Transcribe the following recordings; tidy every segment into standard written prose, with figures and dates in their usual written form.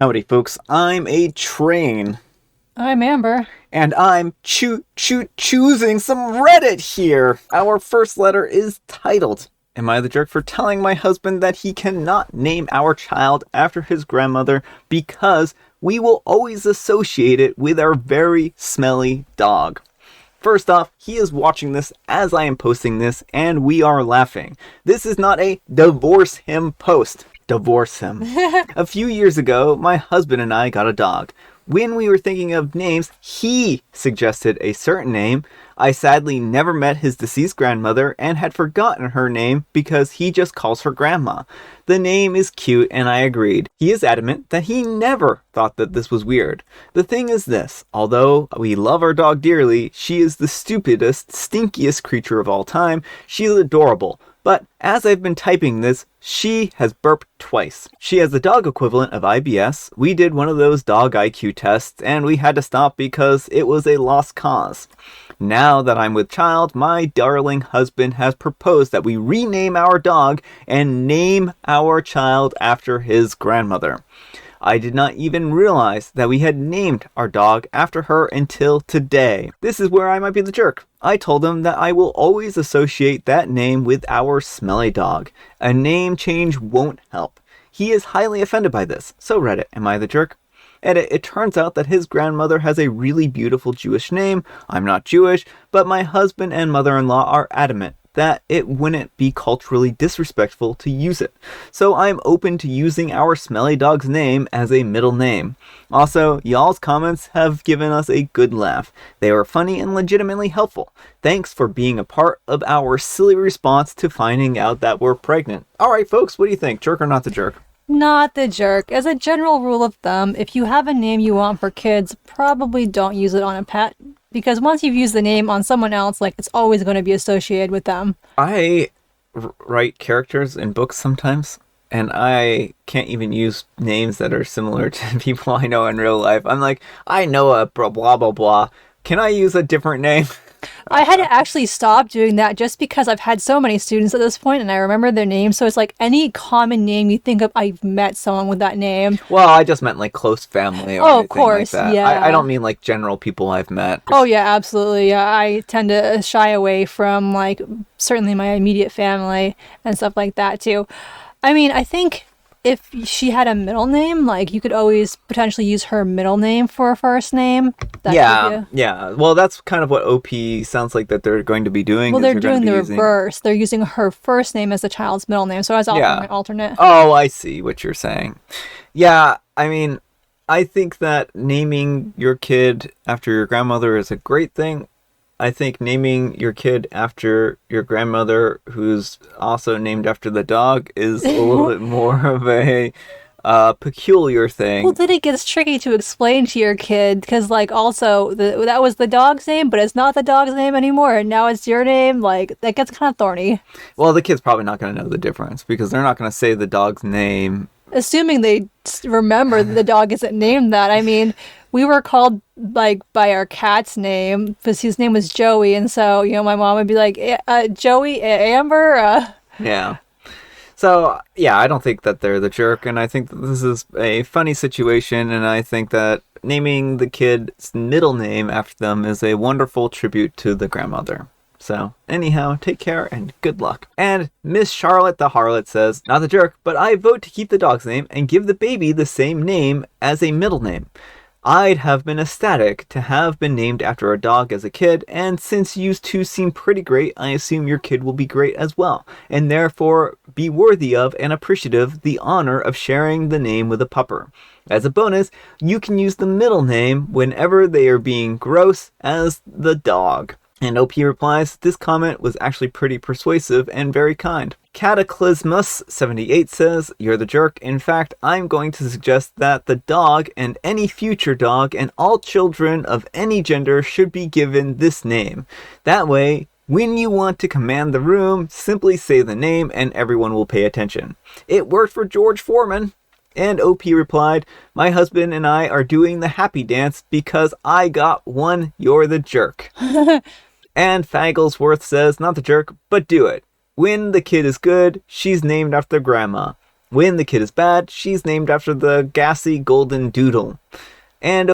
Howdy, folks. I'm a train, I'm Amber. and I'm choosing some Reddit here. Our first letter is titled, "Am I the jerk for telling my husband that he cannot name our child after his grandmother because we will always associate it with our very smelly dog?" First off, he is watching this as I am posting this, and we are laughing. This is not a divorce him post. Divorce him. A few years ago, my husband and I got a dog. When we were thinking of names, he suggested a certain name. I sadly never met his deceased grandmother and had forgotten her name because he just calls her grandma. The name is cute and I agreed. He is adamant that he never thought that this was weird. The thing is this, although we love our dog dearly, she is the stupidest, stinkiest creature of all time. She is adorable. But as I've been typing this, she has burped twice. She has the dog equivalent of IBS. We did one of those dog IQ tests and we had to stop because it was a lost cause. Now that I'm with child, my darling husband has proposed that we rename our dog and name our child after his grandmother. I did not even realize that we had named our dog after her until today. This is where I might be the jerk. I told him that I will always associate that name with our smelly dog. A name change won't help. He is highly offended by this. So Reddit, am I the jerk? Edit, it turns out that his grandmother has a really beautiful Jewish name. I'm not Jewish, but my husband and mother-in-law are adamant that it wouldn't be culturally disrespectful to use it. So I'm open to using our smelly dog's name as a middle name. Also, y'all's comments have given us a good laugh. They were funny and legitimately helpful. Thanks for being a part of our silly response to finding out that we're pregnant. Alright folks, what do you think? Jerk or not the jerk? Not the jerk. As a general rule of thumb, if you have a name you want for kids, probably don't use it on a pet. Because once you've used the name on someone else, it's always going to be associated with them. I write characters in books sometimes, and I can't even use names that are similar to people I know in real life. I'm like, I know a blah blah blah. Can I use a different name? I had to actually stop doing that just because I've had so many students at this point and I remember their names. So it's like any common name you think of, I've met someone with that name. Well, I just meant close family or Of anything course, like that. yeah. I don't mean general people I've met. Oh, yeah, absolutely. Yeah, I tend to shy away from certainly my immediate family and stuff like that too. I mean, I think if she had a middle name, you could always potentially use her middle name for a first name. Yeah. Well, that's kind of what OP sounds like that they're going to be doing. Well, they're doing the reverse. They're using her first name as the child's middle name, so as alternate. Oh, I see what you're saying. Yeah, I mean, I think that naming your kid after your grandmother is a great thing. I think naming your kid after your grandmother, who's also named after the dog, is a little bit more of a peculiar thing. Well, then it gets tricky to explain to your kid, because, also, that was the dog's name, but it's not the dog's name anymore, and now it's your name. That gets kind of thorny. Well, the kid's probably not going to know the difference, because they're not going to say the dog's name. Assuming they remember that the dog isn't named that. I mean, we were called by our cat's name because his name was Joey, and so my mom would be like, Joey, Amber. Yeah. So yeah, I don't think that they're the jerk, and I think that this is a funny situation, and I think that naming the kid's middle name after them is a wonderful tribute to the grandmother. So, anyhow, take care and good luck. And Miss Charlotte the Harlot says, not the jerk, but I vote to keep the dog's name and give the baby the same name as a middle name. I'd have been ecstatic to have been named after a dog as a kid, and since you two seem pretty great, I assume your kid will be great as well, and therefore be worthy of and appreciative the honor of sharing the name with a pupper. As a bonus, you can use the middle name whenever they are being gross as the dog. And OP replies, this comment was actually pretty persuasive and very kind. Cataclysmus78 says, you're the jerk. In fact, I'm going to suggest that the dog and any future dog and all children of any gender should be given this name. That way, when you want to command the room, simply say the name and everyone will pay attention. It worked for George Foreman. And OP replied, my husband and I are doing the happy dance because I got one, you're the jerk. And Fagglesworth says, not the jerk, but do it. When the kid is good, she's named after grandma. When the kid is bad, she's named after the gassy golden doodle. And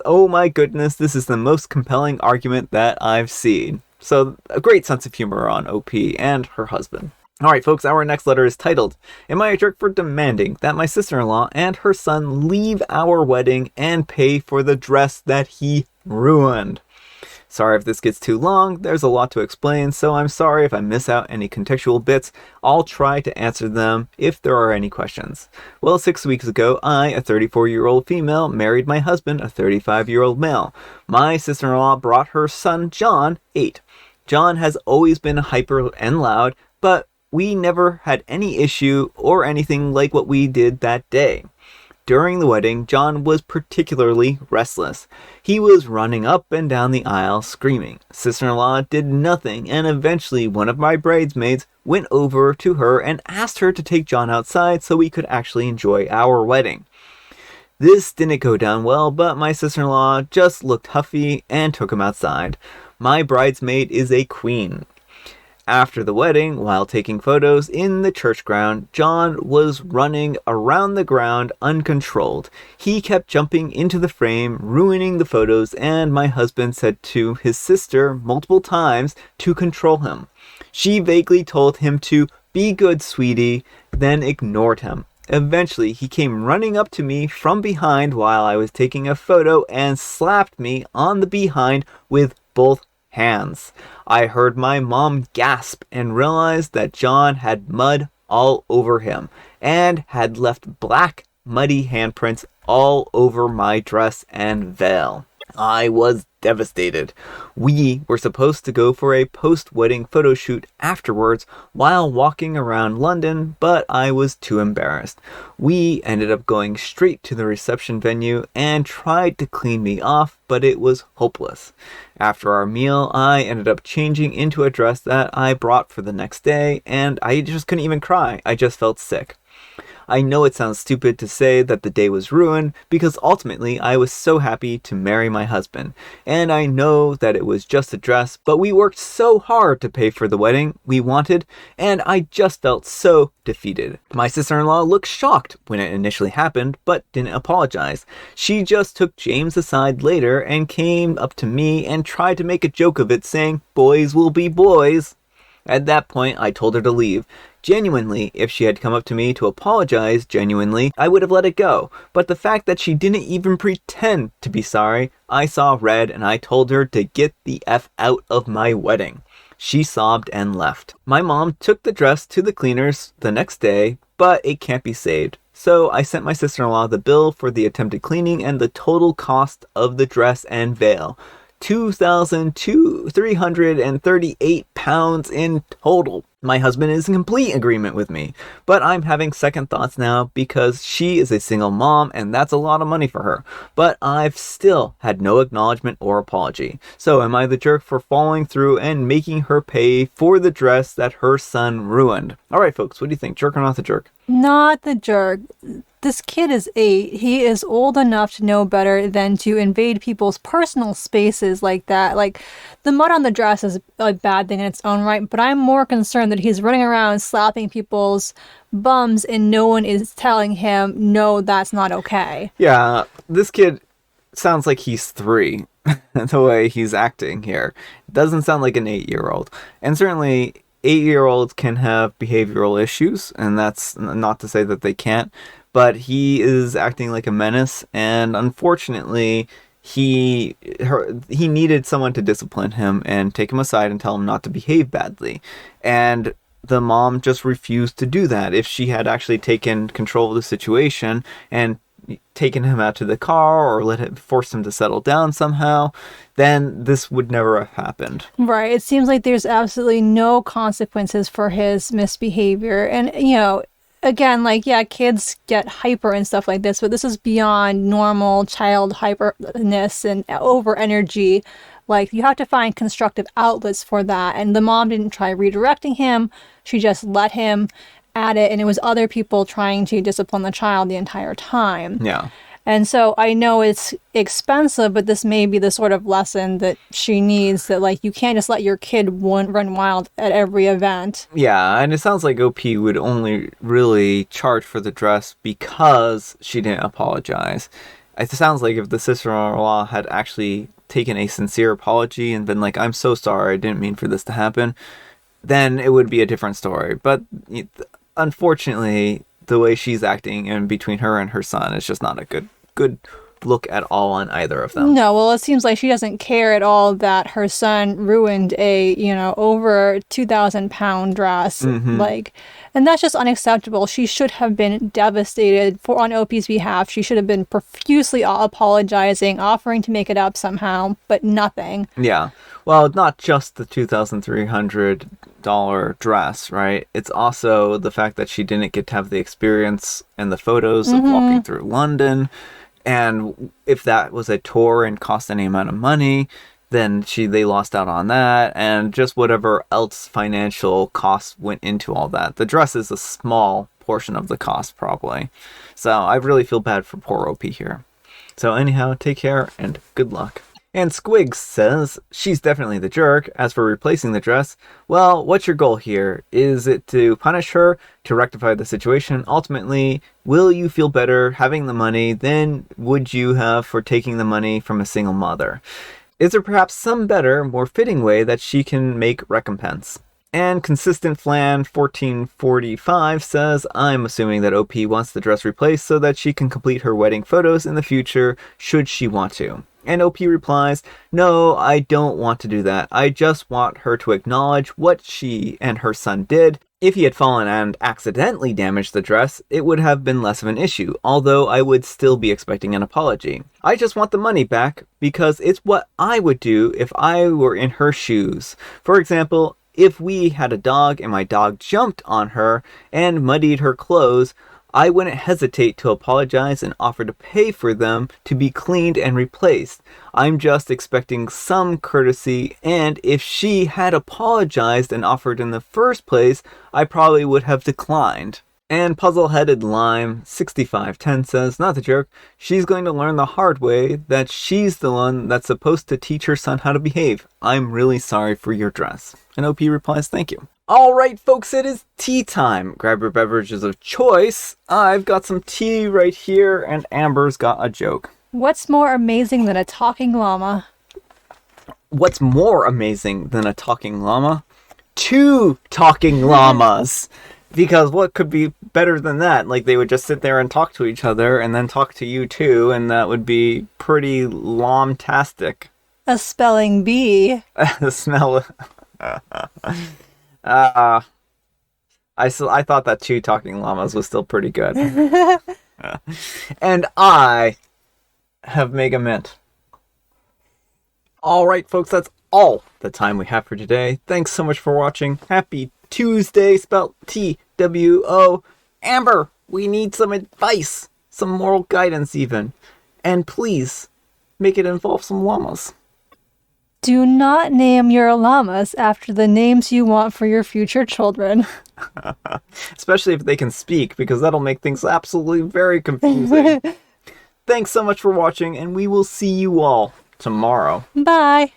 oh my goodness, this is the most compelling argument that I've seen. So, a great sense of humor on OP and her husband. Alright folks, our next letter is titled, Am I a jerk for demanding that my sister-in-law and her son leave our wedding and pay for the dress that he ruined? Sorry if this gets too long, there's a lot to explain, so I'm sorry if I miss out any contextual bits. I'll try to answer them if there are any questions. Well, 6 weeks ago, I, a 34-year-old female, married my husband, a 35-year-old male. My sister-in-law brought her son, John, 8. John has always been hyper and loud, but we never had any issue or anything like what we did that day. During the wedding, John was particularly restless. He was running up and down the aisle screaming. Sister-in-law did nothing, and eventually one of my bridesmaids went over to her and asked her to take John outside so we could actually enjoy our wedding. This didn't go down well, but my sister-in-law just looked huffy and took him outside. My bridesmaid is a queen. After the wedding, while taking photos in the church ground, John was running around the ground uncontrolled. He kept jumping into the frame, ruining the photos, and my husband said to his sister multiple times to control him. She vaguely told him to be good, sweetie, then ignored him. Eventually, he came running up to me from behind while I was taking a photo and slapped me on the behind with both hands. I heard my mom gasp and realized that John had mud all over him and had left black, muddy handprints all over my dress and veil. I was devastated. We were supposed to go for a post-wedding photo shoot afterwards while walking around London, but I was too embarrassed. We ended up going straight to the reception venue and tried to clean me off, but it was hopeless. After our meal, I ended up changing into a dress that I brought for the next day, and I just couldn't even cry. I just felt sick. I know it sounds stupid to say that the day was ruined because ultimately I was so happy to marry my husband. And I know that it was just a dress, but we worked so hard to pay for the wedding we wanted, and I just felt so defeated. My sister-in-law looked shocked when it initially happened, but didn't apologize. She just took James aside later and came up to me and tried to make a joke of it, saying, "Boys will be boys." At that point, I told her to leave. Genuinely, if she had come up to me to apologize genuinely, I would have let it go. But the fact that she didn't even pretend to be sorry, I saw red and I told her to get the F out of my wedding. She sobbed and left. My mom took the dress to the cleaners the next day, but it can't be saved. So I sent my sister-in-law the bill for the attempted cleaning and the total cost of the dress and veil. 2,338 pounds in total. My husband is in complete agreement with me, but I'm having second thoughts now because she is a single mom and that's a lot of money for her. But I've still had no acknowledgement or apology. So am I the jerk for following through and making her pay for the dress that her son ruined? Alright folks, what do you think? Jerk or not the jerk? Not the jerk. This kid is 8. He is old enough to know better than to invade people's personal spaces like that. Like, the mud on the dress is a bad thing in its own right, but I'm more concerned that he's running around slapping people's bums and no one is telling him, no, that's not okay. Yeah, this kid sounds like he's 3. The way he's acting here. Doesn't sound like an 8-year-old. And certainly 8-year-olds can have behavioral issues, and that's not to say that they can't, but he is acting like a menace, and unfortunately, he needed someone to discipline him and take him aside and tell him not to behave badly. And the mom just refused to do that. If she had actually taken control of the situation and taken him out to the car or forced him to settle down somehow, then this would never have happened. Right. It seems like there's absolutely no consequences for his misbehavior. And, you know, again, like, yeah, kids get hyper and stuff like this, but this is beyond normal child hyperness and over energy. Like, you have to find constructive outlets for that. And the mom didn't try redirecting him. She just let him at it. And it was other people trying to discipline the child the entire time. Yeah. And so I know it's expensive, but this may be the sort of lesson that she needs, that like you can't just let your kid run wild at every event. Yeah, and it sounds like OP would only really charge for the dress because she didn't apologize. It sounds like if the sister-in-law had actually taken a sincere apology and been like, I'm so sorry, I didn't mean for this to happen, then it would be a different story. But unfortunately, the way she's acting in between her and her son is just not a good look at all on either of them. No, well, it seems like she doesn't care at all that her son ruined a, over 2,000-pound dress. Like, and that's just unacceptable. She should have been devastated on OP's behalf. She should have been profusely apologizing, offering to make it up somehow, but nothing. Yeah. Well, not just the $2,300 dress, right? It's also the fact that she didn't get to have the experience and the photos of walking through London. And if that was a tour and cost any amount of money, then they lost out on that, and just whatever else financial costs went into all that. The dress is a small portion of the cost, probably. So I really feel bad for poor OP here. So anyhow, take care and good luck. And Squigs says, she's definitely the jerk. As for replacing the dress, well, what's your goal here? Is it to punish her, to rectify the situation? Ultimately, will you feel better having the money than would you have for taking the money from a single mother? Is there perhaps some better, more fitting way that she can make recompense? And Consistent Flan 1445 says, I'm assuming that OP wants the dress replaced so that she can complete her wedding photos in the future, should she want to. And OP replies, no, I don't want to do that. I just want her to acknowledge what she and her son did. If he had fallen and accidentally damaged the dress, it would have been less of an issue, although I would still be expecting an apology. I just want the money back because it's what I would do if I were in her shoes. For example, if we had a dog and my dog jumped on her and muddied her clothes, I wouldn't hesitate to apologize and offer to pay for them to be cleaned and replaced. I'm just expecting some courtesy, and if she had apologized and offered in the first place, I probably would have declined. And Puzzle-Headed Lime 6510 says, not the jerk, she's going to learn the hard way that she's the one that's supposed to teach her son how to behave. I'm really sorry for your dress. And OP replies, thank you. All right, folks, it is tea time. Grab your beverages of choice. I've got some tea right here, and Amber's got a joke. What's more amazing than a talking llama? What's more amazing than a talking llama? 2 talking llamas. Because what could be better than that? Like, they would just sit there and talk to each other, and then talk to you too, and that would be pretty lom-tastic. A spelling bee. The smell... I thought that 2 talking llamas was still pretty good. And I have Mega Mint. Alright, folks, that's all the time we have for today. Thanks so much for watching. Happy Tuesday, spelled T-W-O. Amber, we need some advice. Some moral guidance, even. And please, make it involve some llamas. Do not name your llamas after the names you want for your future children. Especially if they can speak, because that'll make things absolutely very confusing. Thanks so much for watching, and we will see you all tomorrow. Bye.